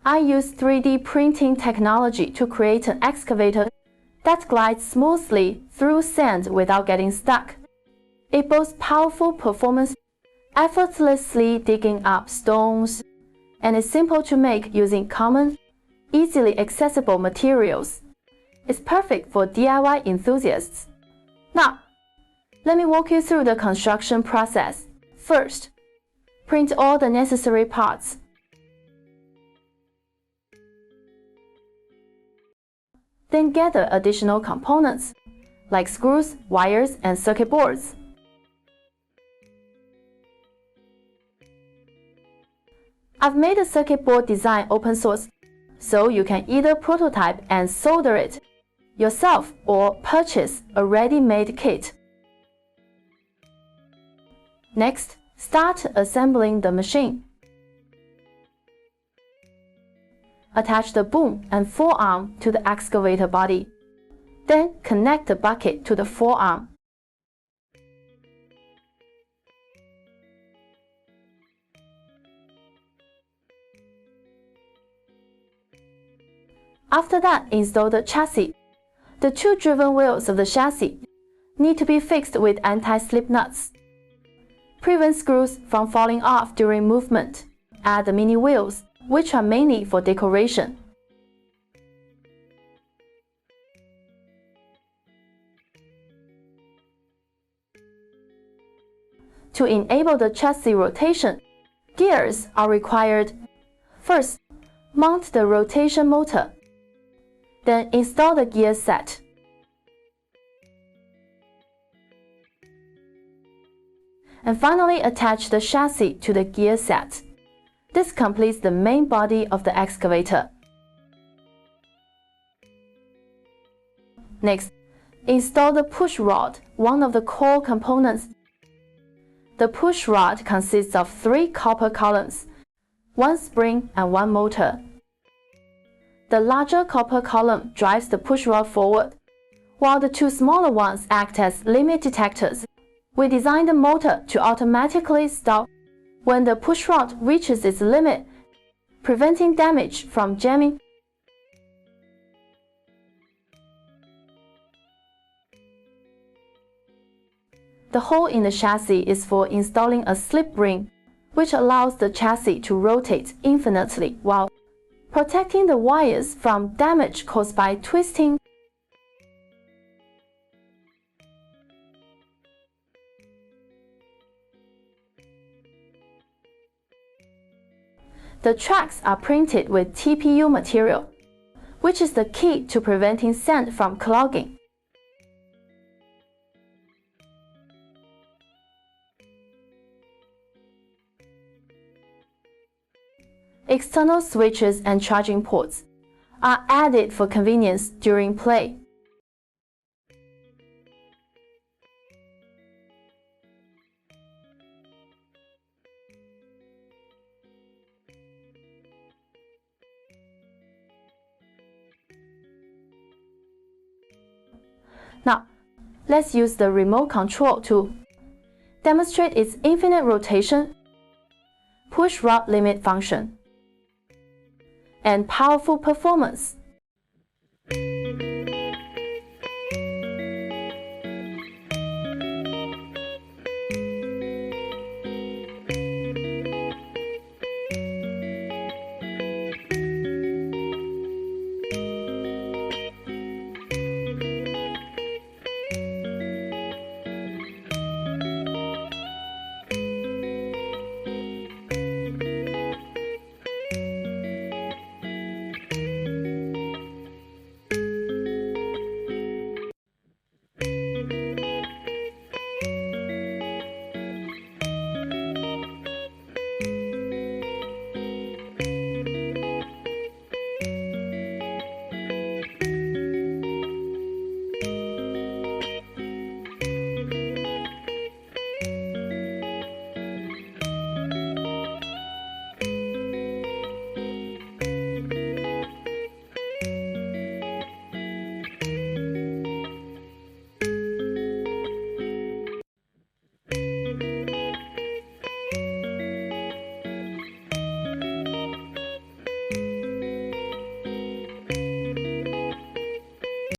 I use 3D printing technology to create an excavator that glides smoothly through sand without getting stuck. It boasts powerful performance, effortlessly digging up stones, and is simple to make using common, easily accessible materials. It's perfect for DIY enthusiasts. Now, let me walk you through the construction process. First, print all the necessary parts. Then gather additional components, like screws, wires, and circuit boards. I've made the circuit board design open source, so you can either prototype and solder it yourself or purchase a ready-made kit. Next, start assembling the machine. Attach the boom and forearm to the excavator body. Then connect the bucket to the forearm. After that, install the chassis. The two driven wheels of the chassis need to be fixed with anti-slip nuts. Prevent screws from falling off during movement. Add the mini wheels, which are mainly for decoration. To enable the chassis rotation, gears are required. First, mount the rotation motor. Then install the gear set. And finally attach the chassis to the gear set. This completes the main body of the excavator. Next, install the push rod, one of the core components. The push rod consists of 3 copper columns, 1 spring and 1 motor. The larger copper column drives the push rod forward, while the 2 smaller ones act as limit detectors. We designed the motor to automatically stop when the push rod reaches its limit, preventing damage from jamming. The hole in the chassis is for installing a slip ring, which allows the chassis to rotate infinitely while protecting the wires from damage caused by twisting. The tracks are printed with TPU material, which is the key to preventing sand from clogging. External switches and charging ports are added for convenience during play. Now, let's use the remote control to demonstrate its infinite rotation, push rod limit function, and powerful performance.